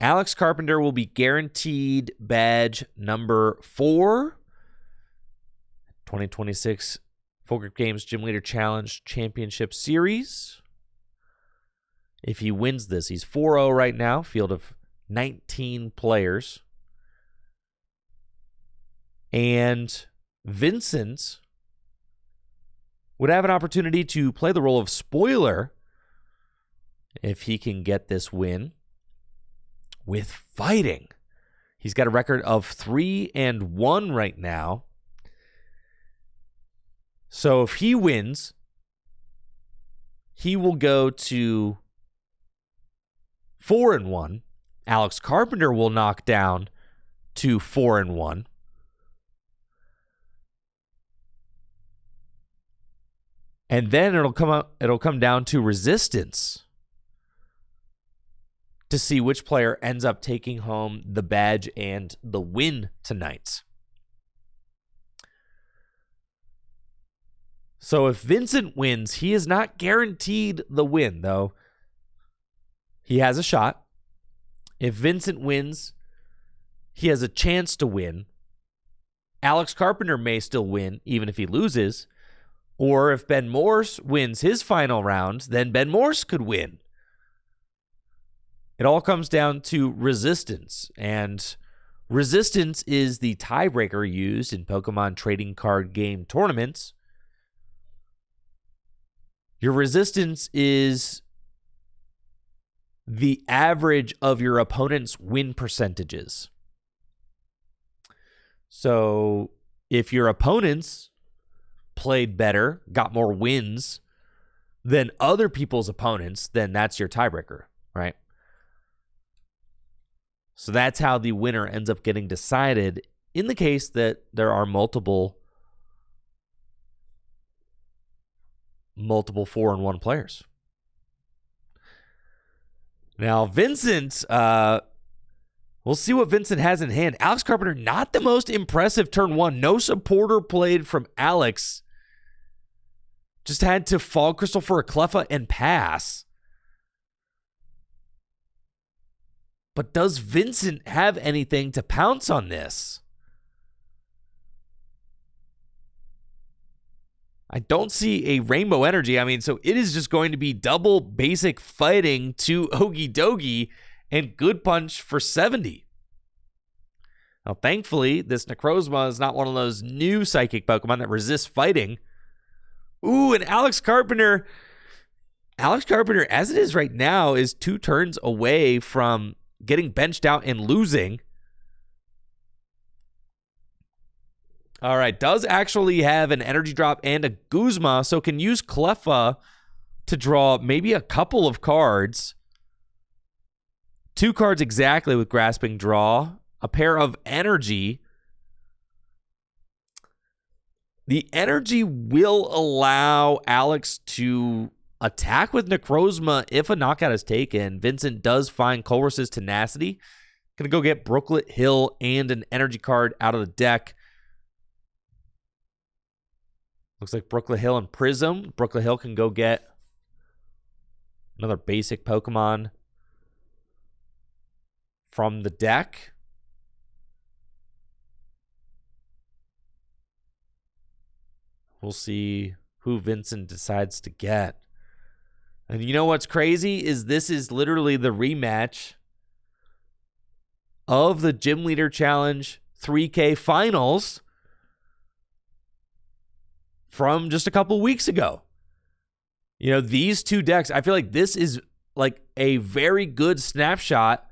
Alex Carpenter will be guaranteed badge number 4. 2026 Full Grip Games Gym Leader Challenge Championship Series. If he wins this, he's 4-0 right now, field of 19 players. And Vincent would have an opportunity to play the role of spoiler if he can get this win with fighting. He's got a record of 3-1 right now. So if he wins, he will go to 4-1. Alex Carpenter will knock down to 4-1. And then it'll come down to resistance to see which player ends up taking home the badge and the win tonight. So if Vincent wins, he is not guaranteed the win, though. He has a shot. If Vincent wins, he has a chance to win. Alex Carpenter may still win, even if he loses. Or if Ben Morse wins his final round, then Ben Morse could win. It all comes down to resistance, and resistance is the tiebreaker used in Pokemon trading card game tournaments. Your resistance is the average of your opponent's win percentages. So if your opponents played better, got more wins than other people's opponents, then that's your tiebreaker, right? So that's how the winner ends up getting decided in the case that there are multiple 4-1 players. Now, Vincent, we'll see what Vincent has in hand. Alex Carpenter, not the most impressive turn 1. No supporter played from Alex. Just had to Fog Crystal for a Cleffa and pass. But does Vincent have anything to pounce on this? I don't see a Rainbow Energy. I mean, so it is just going to be double basic fighting to Ogie Dogie and Good Punch for 70. Now, thankfully, this Necrozma is not one of those new psychic Pokemon that resists fighting. Ooh, and Alex Carpenter, as it is right now, is 2 turns away from getting benched out and losing. All right, does actually have an energy drop and a Guzma, so can use Cleffa to draw maybe a couple of cards. 2 cards exactly with Grasping Draw, a pair of energy. The energy will allow Alex to attack with Necrozma if a knockout is taken. Vincent does find Colress's Tenacity. Gonna go get Brooklet Hill and an energy card out of the deck. Looks like Brooklet Hill and Prism. Brooklet Hill can go get another basic Pokemon from the deck. We'll see who Vincent decides to get. And you know what's crazy is this is literally the rematch of the Gym Leader Challenge 3K Finals from just a couple weeks ago. You know, these 2 decks, I feel like this is like a very good snapshot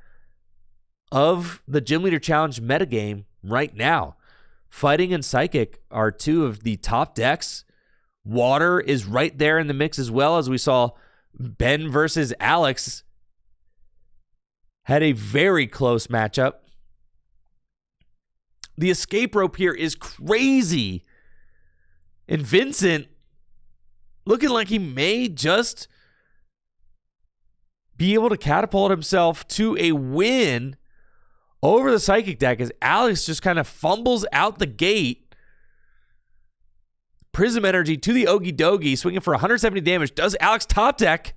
of the Gym Leader Challenge metagame right now. Fighting and Psychic are 2 of the top decks. Water is right there in the mix as well, as we saw Ben versus Alex had a very close matchup. The escape rope here is crazy. And Vincent looking like he may just be able to catapult himself to a win over the Psychic deck as Alex just kind of fumbles out the gate. Prism Energy to the Ogie Dogie, swinging for 170 damage. Does Alex top deck?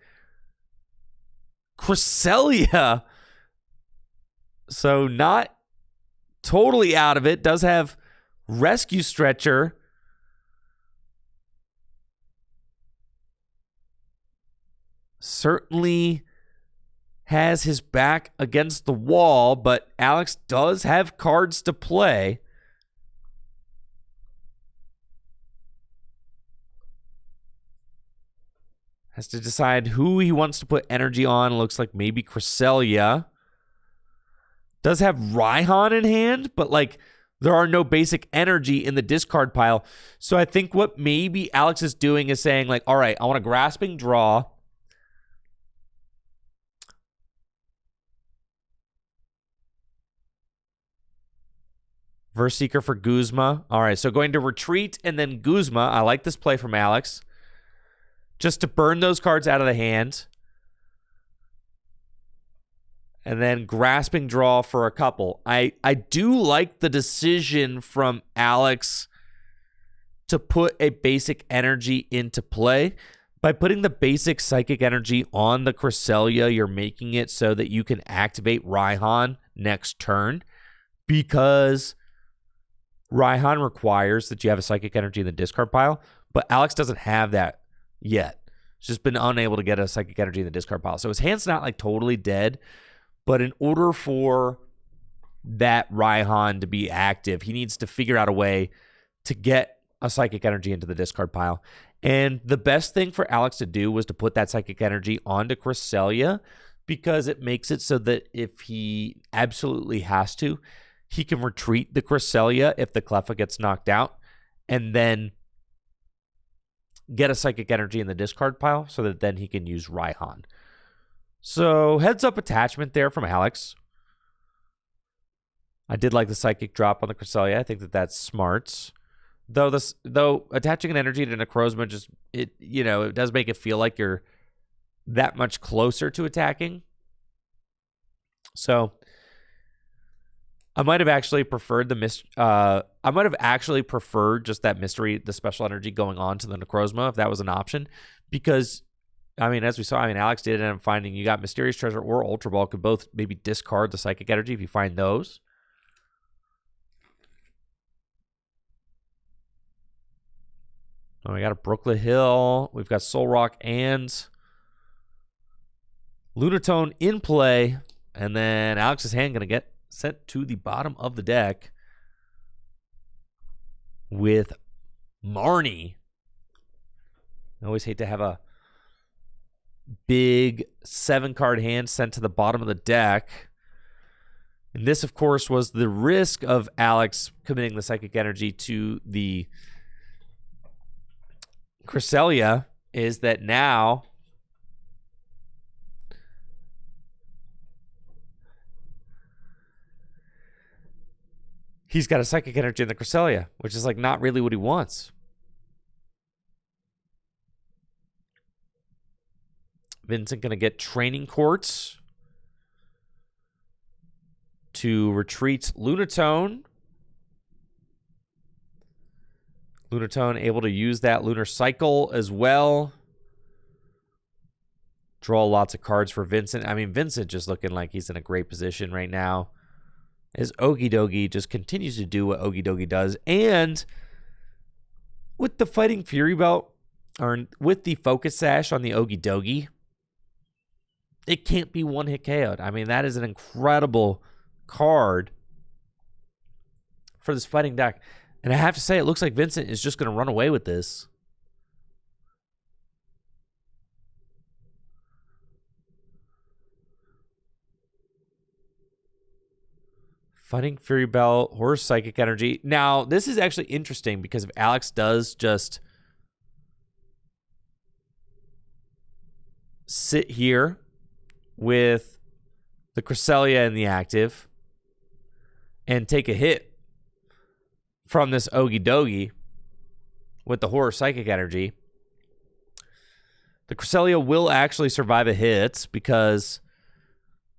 Cresselia So not totally out of it. Does have Rescue Stretcher. Certainly has his back against the wall, but Alex does have cards to play. Has to decide who he wants to put energy on. Looks like maybe Cresselia. Does have Raihan in hand, but like there are no basic energy in the discard pile. So I think what maybe Alex is doing is saying like, all right, I want a Grasping Draw. Verse Seeker for Guzma. All right, so going to Retreat and then Guzma. I like this play from Alex. Just to burn those cards out of the hand. And then Grasping Draw for a couple. I do like the decision from Alex to put a basic energy into play. By putting the basic Psychic Energy on the Cresselia, you're making it so that you can activate Raihan next turn. Because Raihan requires that you have a Psychic Energy in the discard pile. But Alex doesn't have that yet. He's just been unable to get a Psychic Energy in the discard pile. So his hand's not like totally dead. But in order for that Raihan to be active, he needs to figure out a way to get a Psychic Energy into the discard pile. And the best thing for Alex to do was to put that Psychic Energy onto Cresselia, because it makes it so that if he absolutely has to, he can retreat the Cresselia if the Cleffa gets knocked out, and then get a Psychic Energy in the discard pile so that then he can use Raihan. So heads up attachment there from Alex. I did like the Psychic drop on the Cresselia. I think that that's smart. Though attaching an energy to Necrozma it does make it feel like you're that much closer to attacking. So I might have actually preferred just that mystery, the special energy going on to the Necrozma if that was an option. Because, as we saw, Alex did end up finding you got Mysterious Treasure or Ultra Ball could both maybe discard the Psychic Energy if you find those. Oh, we got a Brooklet Hill. We've got Soul Rock and Lunatone in play. And then Alex's hand going to get sent to the bottom of the deck with Marnie. I always hate to have a big 7-card hand sent to the bottom of the deck. And this, of course, was the risk of Alex committing the Psychic Energy to the Cresselia, is that now he's got a Psychic Energy in the Cresselia, which is like not really what he wants. Vincent going to get Training Courts to retreat Lunatone. Lunatone able to use that Lunar Cycle as well. Draw lots of cards for Vincent. Vincent just looking like he's in a great position right now, as Okie Dokie just continues to do what Okie Dokie does. And with the Fighting Fury Belt, or with the Focus Sash on the Okie Dokie, it can't be one-hit KO'd. That is an incredible card for this fighting deck. And I have to say, it looks like Vincent is just going to run away with this. Fighting Fury Belt, Horror Psychic Energy. Now, this is actually interesting because if Alex does just sit here with the Cresselia in the active and take a hit from this Okie Dokie with the Horror Psychic Energy, the Cresselia will actually survive a hit because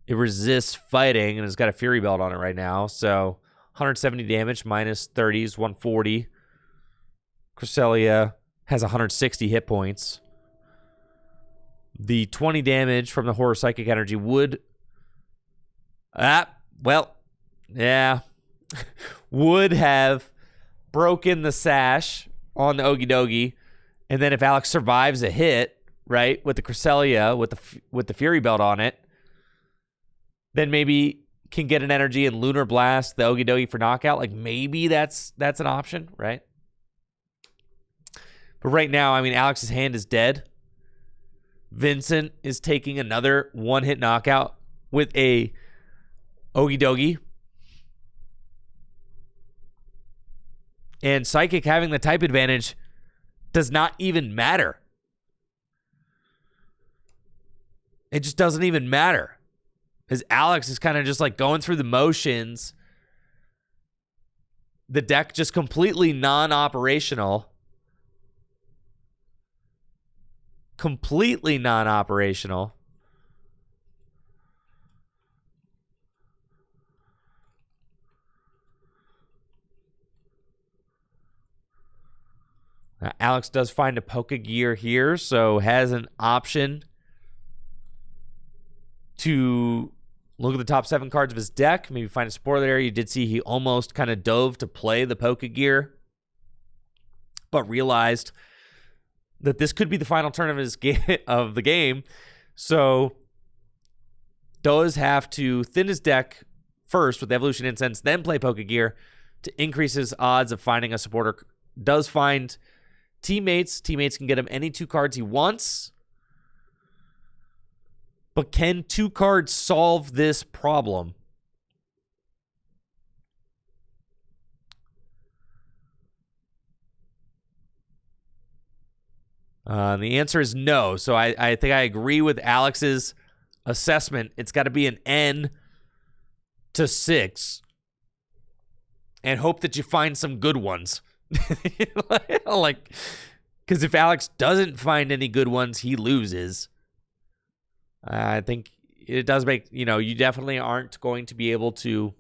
it resists fighting and it's got a Fury Belt on it right now. So 170 damage minus 30 is 140. Cresselia has 160 hit points. The 20 damage from the Horror Psychic Energy would... Well, yeah. Would have broken the sash on the Ogie Dogie, and then if Alex survives a hit, right, with the Cresselia, with the Fury Belt on it, then maybe can get an energy and Lunar Blast the Ogie Dogie for knockout. Like, maybe that's an option, right? But right now, I mean, Alex's hand is dead. Vincent is taking another one-hit knockout with a Ogie Dogie. And Psychic having the type advantage does not even matter. It just doesn't even matter. Because Alex is kind of just like going through the motions. The deck just completely non-operational. Completely non-operational. Now, Alex does find a Pokegear here, so has an option to look at the top 7 cards of his deck. Maybe find a support area. You did see he almost kind of dove to play the Pokegear, but realized that this could be the final turn of his of the game. So does have to thin his deck first with Evolution Incense, then play Pokegear to increase his odds of finding a supporter. Does find teammates. Teammates can get him any 2 cards he wants. But can 2 cards solve this problem? The answer is no. So I think I agree with Alex's assessment. It's got to be an N to 6. And hope that you find some good ones. Like, because if Alex doesn't find any good ones, he loses. I think it does make, you definitely aren't going to be able to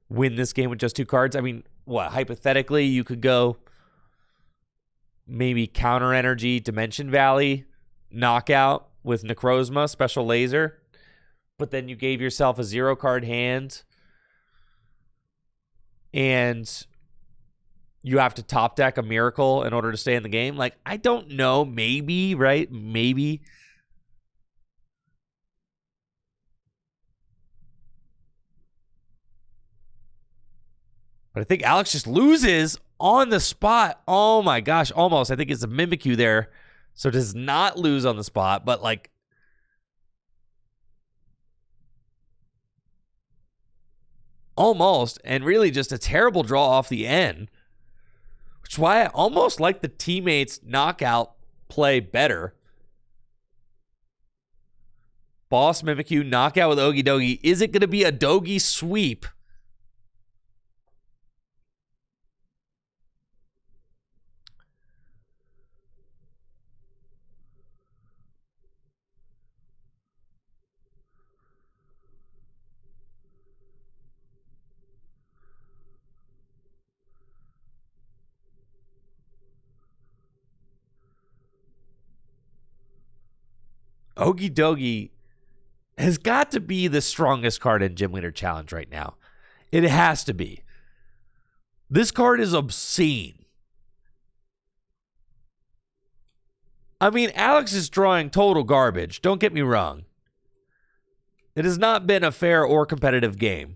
win this game with just 2 cards. I mean, hypothetically, you could go maybe Counter Energy, Dimension Valley, Knockout with Necrozma, Special Laser, but then you gave yourself a 0-card hand, and you have to top deck a Miracle in order to stay in the game. Like, I don't know. Maybe, right? Maybe. But I think Alex just loses on the spot. Oh my gosh, almost. I think it's a Mimikyu there. So does not lose on the spot, but like, almost. And really just a terrible draw off the end. Which is why I almost like the teammates knockout play better. Boss Mimikyu, knockout with Ogie Dogie. Is it going to be a Dogie sweep? Ogie Dogie has got to be the strongest card in Gym Leader Challenge right now. It has to be. This card is obscene. I mean, Alex is drawing total garbage. Don't get me wrong. It has not been a fair or competitive game.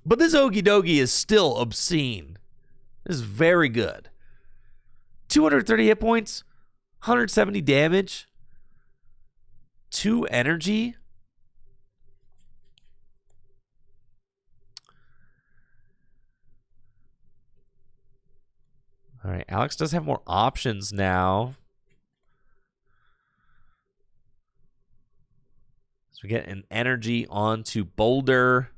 But this Ogie Dogie is still obscene. This is very good. 230 hit points. 170 damage. 2 energy. All right, Alex does have more options now. So we get an energy onto Boulder.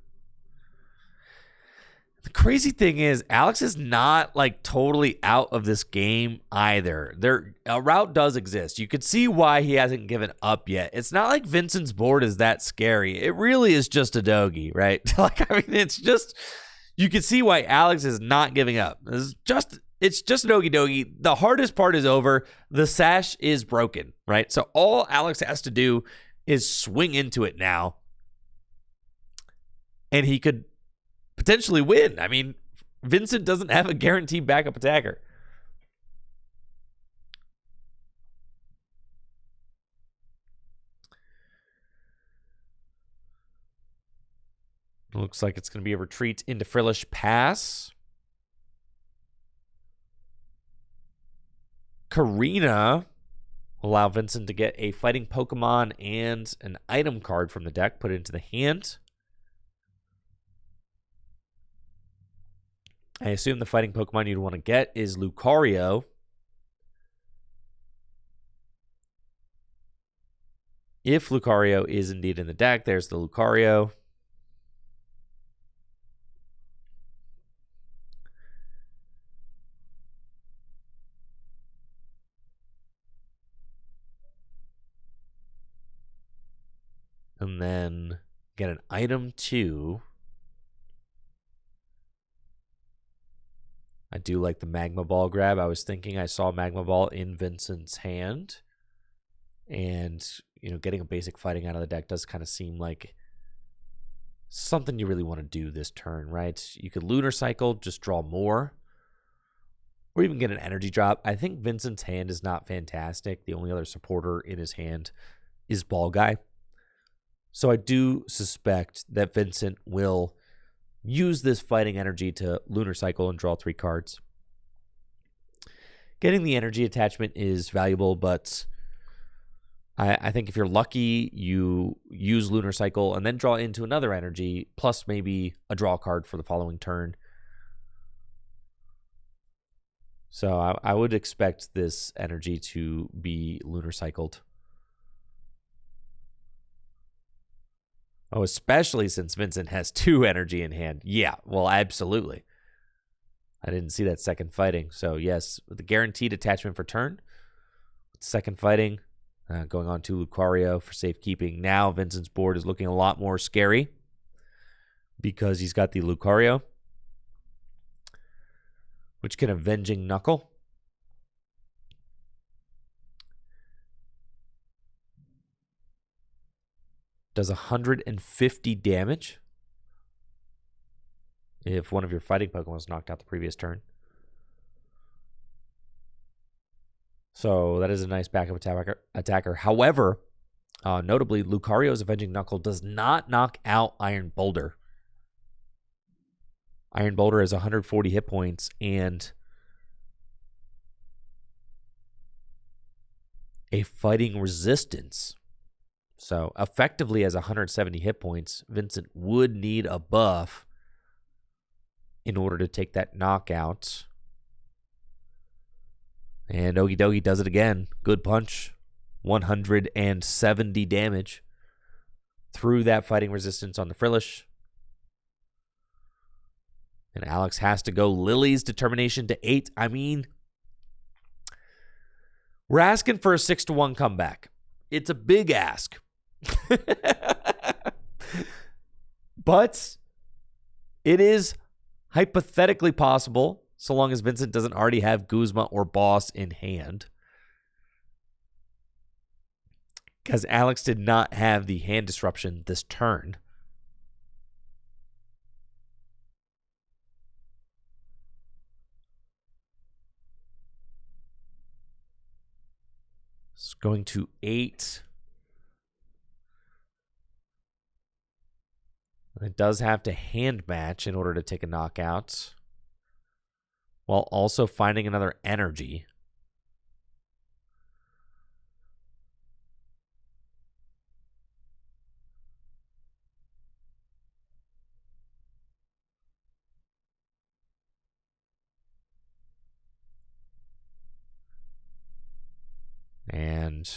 The crazy thing is, Alex is not like totally out of this game either. A route does exist. You could see why he hasn't given up yet. It's not like Vincent's board is that scary. It really is just a Dogie, right? Like, I mean, it's just, you can see why Alex is not giving up. It's just an Ogie Dogie. The hardest part is over. The sash is broken, right? So all Alex has to do is swing into it now. And he could potentially win. I mean, Vincent doesn't have a guaranteed backup attacker. Looks like it's going to be a retreat into Frillish Pass. Karina will allow Vincent to get a fighting Pokemon and an item card from the deck, put it into the hand. I assume the fighting Pokemon you'd want to get is Lucario. If Lucario is indeed in the deck, there's the Lucario. And then get an item 2. I do like the Magma Ball grab. I was thinking I saw Magma Ball in Vincent's hand. And, you know, getting a basic fighting out of the deck does kind of seem like something you really want to do this turn, right? You could Lunar Cycle, just draw more. Or even get an energy drop. I think Vincent's hand is not fantastic. The only other supporter in his hand is Ball Guy. So I do suspect that Vincent will use this fighting energy to Lunar Cycle and draw 3 cards. Getting the energy attachment is valuable, but I think if you're lucky, you use Lunar Cycle and then draw into another energy, plus maybe a draw card for the following turn. So I would expect this energy to be Lunar Cycled. Oh, especially since Vincent has 2 energy in hand. Yeah, well, absolutely. I didn't see that second fighting. So, yes, with the guaranteed attachment for turn. Second fighting, going on to Lucario for safekeeping. Now, Vincent's board is looking a lot more scary because he's got the Lucario, which can Avenging Knuckle. Does 150 damage if one of your fighting Pokemon was knocked out the previous turn. So that is a nice backup attacker. However, notably, Lucario's Avenging Knuckle does not knock out Iron Boulder. Iron Boulder has 140 hit points and a fighting resistance. So effectively as 170 hit points, Vincent would need a buff in order to take that knockout. And Okie Dokie does it again. Good punch. 170 damage through that fighting resistance on the Frillish. And Alex has to go Lily's Determination to 8. I mean, we're asking for a 6-1 comeback. It's a big ask. But it is hypothetically possible, so long as Vincent doesn't already have Guzma or Boss in hand. Because Alex did not have the hand disruption this turn. It's going to 8. It does have to hand match in order to take a knockout, while also finding another energy. And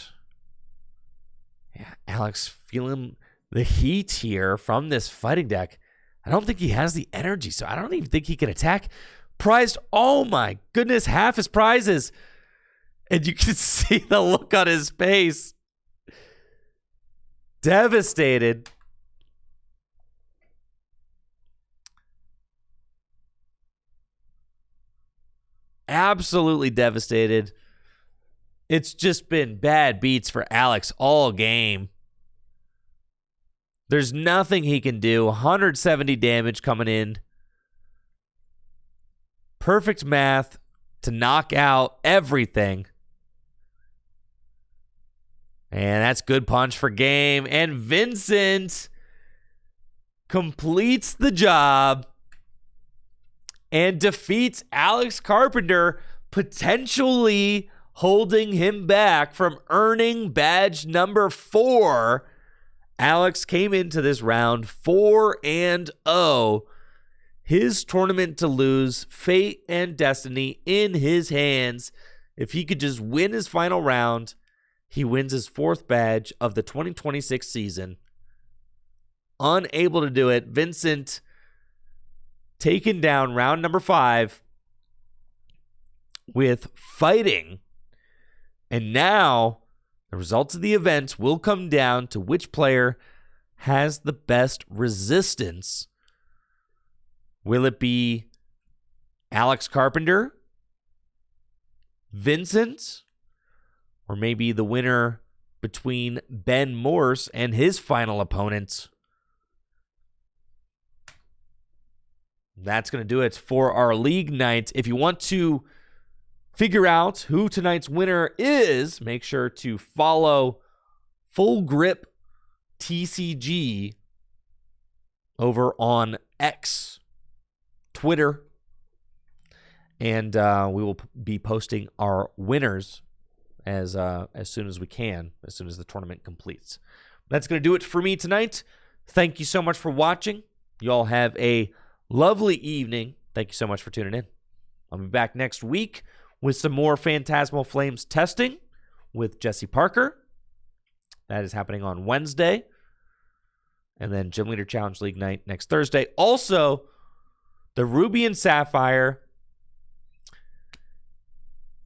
yeah, Alex feeling the heat here from this fighting deck. I don't think he has the energy, so I don't even think he can attack. Prized, oh my goodness, half his prizes. And you can see the look on his face. Devastated. Absolutely devastated. It's just been bad beats for Alex all game. There's nothing he can do. 170 damage coming in. Perfect math to knock out everything. And that's good punch for game. And Vincent completes the job and defeats Alex Carpenter, potentially holding him back from earning badge number 4. Alex came into this round 4-0. His tournament to lose, fate and destiny in his hands. If he could just win his final round, he wins his 4th badge of the 2026 season. Unable to do it, Vincent taken down round number 5 with fighting. And now the results of the event will come down to which player has the best resistance. Will it be Alex Carpenter, Vincent, or maybe the winner between Ben Morse and his final opponent? That's going to do it for our league night. If you want to figure out who tonight's winner is, make sure to follow Full Grip TCG over on X, Twitter, and we will be posting our winners as soon as we can, as soon as the tournament completes. That's going to do it for me tonight. Thank you so much for watching. You all have a lovely evening. Thank you so much for tuning in. I'll be back next week with some more Phantasmal Flames testing with Jesse Parker. That is happening on Wednesday. And then Gym Leader Challenge League night next Thursday. Also, the Ruby and Sapphire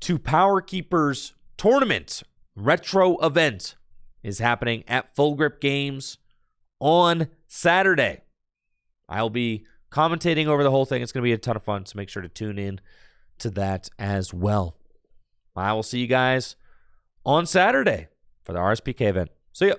to Power Keepers tournament retro event is happening at Full Grip Games on Saturday. I'll be commentating over the whole thing. It's going to be a ton of fun, so make sure to tune in to that as well. I will see you guys on Saturday for the RSPK event. See ya.